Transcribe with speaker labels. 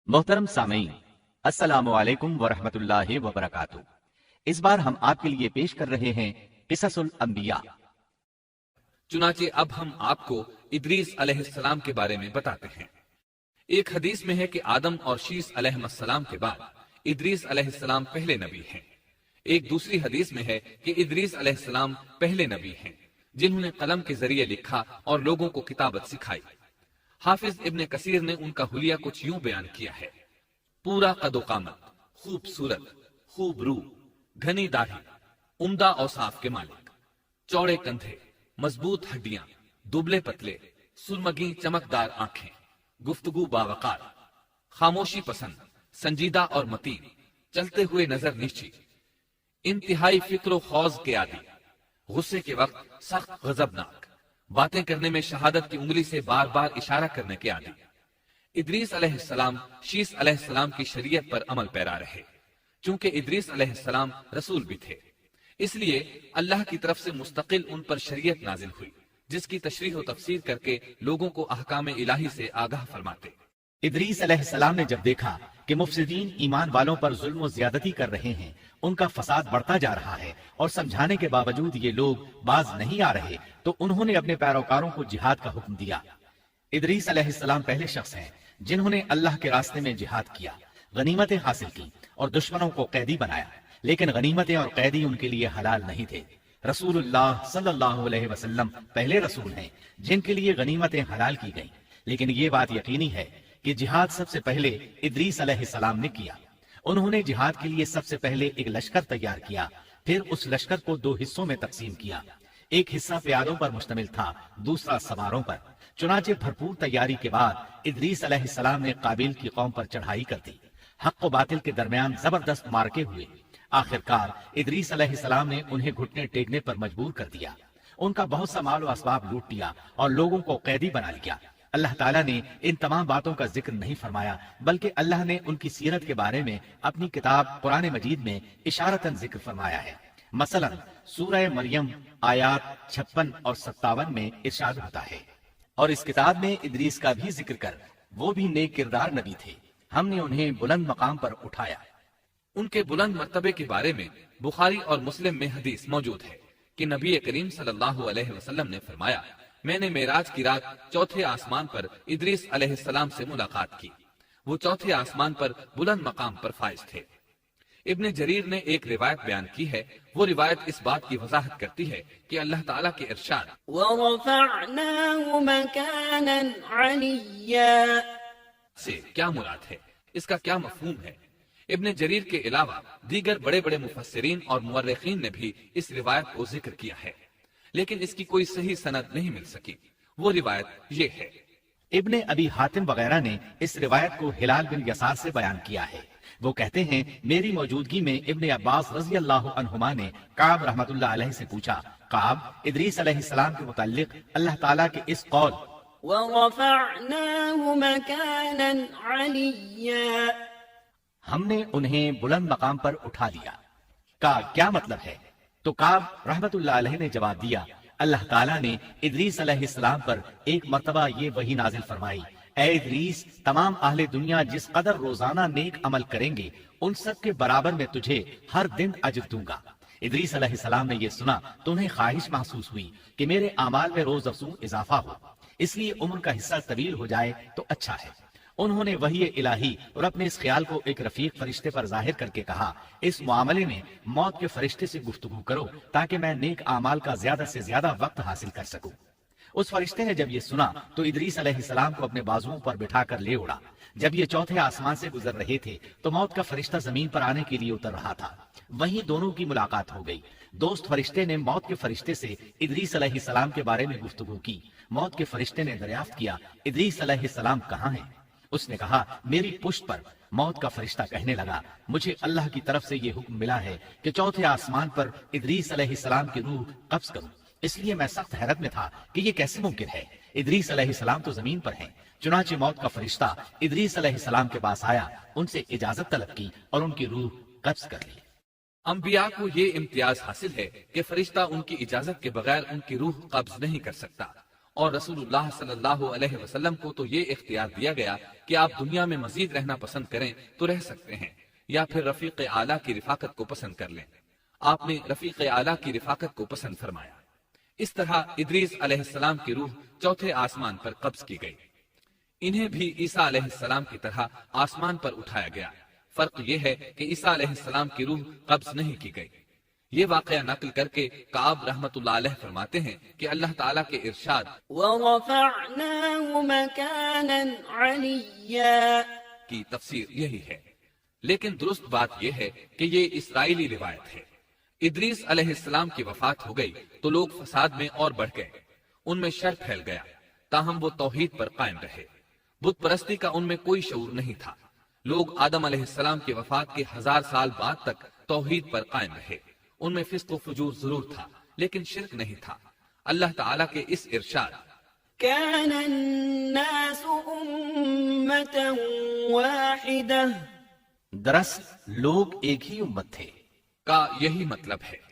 Speaker 1: मोहतरम सामीन, अस्सलामु अलैकुम वरहमतुल्लाहि वबरकातुहू। इस बार हम आपके लिए पेश कर रहे हैं क़िससुल अंबिया।
Speaker 2: चुनाचे अब हम आपको इदरीस अलैहिस्सलाम के बारे में बताते हैं। एक हदीस में है कि आदम और शीस अलैहिस्सलाम के बाद इदरीस अलैहिस्सलाम पहले नबी हैं। एक दूसरी हदीस में है कि इदरीस अलैहिस्सलाम पहले नबी हैं जिन्होंने कलम के जरिए लिखा और लोगों को किताबत सिखाई। हाफिज इब्ने कसीर ने उनका हुलिया कुछ यूं बयान किया है: पूरा कदोकामत, खूबसूरत, खूब रू, घनी दाढ़ी, उम्दा औसाफ के मालिक, चौड़े कंधे, मजबूत हड्डियां, दुबले पतले, सुरमगी चमकदार आंखें, गुफ्तगू बावकार, खामोशी पसंद, संजीदा और मतीन, चलते हुए नजर नीची, इंतहाई फिक्र खौज के आदि, गुस्से के वक्त सख्त गजबनाक, बातें करने में शहादत की उंगली से बार बार इशारा करने के आदि। इदरीस अलैहिस्सलाम शीस अलैहिस्सलाम की शरीयत पर अमल पैरा रहे। चूंकि इदरीस अलैहिस्सलाम रसूल भी थे, इसलिए अल्लाह की तरफ से मुस्तकिल उन पर शरीयत नाजिल हुई, जिसकी तशरीह और तफसीर करके लोगों को अहकाम इलाही से आगाह फरमाते।
Speaker 1: इदरीस अलैहिस्सलाम ने जब देखा कि मुफसिदीन ईमान वालों पर जुल्म और ज्यादती कर रहे हैं, उनका फसाद बढ़ता जा रहा है और समझाने के बावजूद ये लोग बाज नहीं आ रहे, तो उन्होंने अपने पैरोकारों को जिहाद का हुक्म दिया। इदरीस अलैहिस्सलाम पहले शख्स हैं जिन्होंने अल्लाह के रास्ते में जिहाद किया, गनीमतें हासिल की और दुश्मनों को कैदी बनाया। लेकिन गनीमतें और कैदी उनके लिए हलाल नहीं थे। रसूलुल्लाह सल्लल्लाहु अलैहि वसल्लम पहले रसूल हैं जिनके लिए गनीमतें हलाल की गईं। लेकिन ये बात यकीनी है कि जिहाद सबसे पहले इदरीस अलैहिस्सलाम ने किया। उन्होंने जिहाद के लिए सबसे पहले एक लश्कर तैयार किया, फिर उस लश्कर को दो हिस्सों में तकसीम किया। एक हिस्सा प्यादों पर मुश्तमिल था, दूसरा सवारों पर। चुनाचे भरपूर तैयारी के बाद इदरीस अलैहिस्सलाम ने काबिल की कौम पर चढ़ाई कर दी। हक व बातिल के दरमियान जबरदस्त मार्के हुए। आखिरकार इदरीस अलैहिस्सलाम ने उन्हें घुटने टेकने पर मजबूर कर दिया। उनका बहुत सा माल व असबाब लूट लिया और लोगों को कैदी बना लिया। अल्लाह ताला ने इन तमाम बातों का जिक्र नहीं फरमाया, बल्कि अल्लाह ने उनकी सीरत के बारे में अपनी किताब कुरान मजीद में इशारतन जिक्र फरमाया है। मसलन सूरह मरियम आयात 56 और 57 में इरशाद होता है, और इस किताब में इदरीस का भी जिक्र कर, वो भी नेक किरदार नबी थे, हमने उन्हें बुलंद मकाम पर उठाया।
Speaker 2: उनके बुलंद मर्तबे के बारे में बुखारी और मुस्लिम में हदीस मौजूद है कि नबी करीम सल्लल्लाहु अलैहि वसल्लम ने फरमाया, मैंने मेराज की रात चौथे आसमान पर इदरीस अलैहिस्सलाम से मुलाकात की। वो चौथे आसमान पर बुलंद मकाम पर फाइज थे। इब्ने जरीर ने एक रिवायत बयान की है। वो रिवायत इस बात की वजाहत करती है कि अल्लाह ताला के इरशाद
Speaker 3: वरफ़अनाहु मकानन अलिय्या
Speaker 2: से क्या मुराद है, इसका क्या मफहूम है। इब्ने जरीर के अलावा दीगर बड़े बड़े मुफस्सिरीन और मुअर्रिखीन ने भी इस रिवायत को जिक्र किया है, लेकिन इसकी कोई सही सनद नहीं मिल सकी। वो रिवायत ये है।
Speaker 1: इब्ने अबी हातिम वगैरह ने इस रिवायत को हिलाल बिन यसार से बयान किया है। वो कहते हैं, मेरी मौजूदगी में इब्ने अब्बास रज़ी अल्लाह अन्हुमा ने काब रहमतुल्लाह अलैहि से पूछा, काब, इदरीस अलैहिस्सलाम के मुताल्लिक अल्लाह ताला के इस कौल
Speaker 3: वरफ़अनाहु मकानन अलिय्या,
Speaker 1: हमने उन्हें बुलंद मकाम पर उठा लिया, का क्या मतलब है? तो काब रहमतुल्लाह अलैहि ने जवाब दिया, अल्लाह ताला ने इदरीस अलैहिस्सलाम पर एक मर्तबा ये वही नाजिल फरमाई, ऐ इदरीस, तमाम अहले दुनिया जिस कदर रोजाना नेक अमल करेंगे, उन सब के बराबर में तुझे हर दिन अजर दूंगा। इदरीस अलैहिस्सलाम ने यह सुना तो उन्हें ख्वाहिश महसूस हुई कि मेरे अमाल में रोज अफजूं इजाफा हो, इसलिए उम्र का हिस्सा तवील हो जाए तो अच्छा है। उन्होंने वही इलाही और अपने इस ख्याल को एक रफीक फरिश्ते पर जाहिर करके कहा, इस मामले में मौत के फरिश्ते से गुफ्तगू करो ताकि मैं नेक आमाल का ज्यादा से ज्यादा वक्त हासिल कर सकूं। उस फरिश्ते ने जब ये सुना तो इदरीस अलैहिस्सलाम को अपने बाजुओं पर बिठाकर ले उड़ा। जब ये चौथे आसमान से गुजर रहे थे तो मौत का फरिश्ता जमीन पर आने के लिए उतर रहा था। वहीं दोनों की मुलाकात हो गई। दोस्त फरिश्ते ने मौत के फरिश्ते से इदरीस अलैहिस्सलाम के बारे में गुफ्तगू की। मौत के फरिश्ते ने दरियाफ्त किया, इदरीस अलैहिस्सलाम कहाँ हैं? उसने कहा, मेरी पुश्त पर। मौत का फरिश्ता कहने लगा, मुझे अल्लाह की तरफ से ये हुक्म मिला है कि चौथे आसमान पर इदरीस अलैहिस्सलाम की रूह कब्ज करूं, इसलिए मैं सख्त हैरत में था कि ये कैसे मुमकिन है। इदरीस अलैहिस्सलाम तो जमीन पर हैं। चुनाचे मौत का फरिश्ता इदरीस अलैहिस्सलाम के पास आया, उनसे इजाजत तलब की और उनकी रूह कब्ज कर ली।
Speaker 2: अंबिया को ये इम्तियाज हासिल है कि फरिश्ता उनकी इजाजत के बगैर उनकी रूह कब्ज नहीं कर सकता। اور رسول اللہ صلی اللہ علیہ وسلم کو تو یہ اختیار دیا گیا کہ آپ دنیا میں مزید رہنا پسند کریں تو رہ سکتے ہیں، یا پھر رفیق اعلیٰ کی رفاقت کو پسند کر لیں۔ آپ نے رفیق اعلیٰ کی رفاقت کو پسند فرمایا۔ اس طرح ادریس علیہ السلام کی روح چوتھے آسمان پر قبض کی گئی۔ انہیں بھی عیسیٰ علیہ السلام کی طرح آسمان پر اٹھایا گیا۔ فرق یہ ہے کہ عیسیٰ علیہ السلام کی روح قبض نہیں کی گئی۔ یہ واقعہ نقل کر کے کعب رحمت اللہ علیہ فرماتے ہیں کہ اللہ تعالیٰ کے ارشاد
Speaker 3: ورفعناه مكانا عليا
Speaker 2: کی تفسیر یہی ہے، لیکن درست بات یہ ہے کہ یہ اسرائیلی روایت ہے۔ ادریس علیہ السلام کی وفات ہو گئی تو لوگ فساد میں اور بڑھ گئے، ان میں شر پھیل گیا، تاہم وہ توحید پر قائم رہے۔ بت پرستی کا ان میں کوئی شعور نہیں تھا۔ لوگ آدم علیہ السلام کی وفات کے 1000 سال بعد تک توحید پر قائم رہے۔ ان میں فسق و فجور ضرور تھا لیکن شرک نہیں تھا۔ اللہ تعالیٰ کے اس ارشاد
Speaker 3: كان الناس أمة واحدة
Speaker 1: دراصل لوگ ایک ہی امت تھے
Speaker 2: کا یہی مطلب ہے۔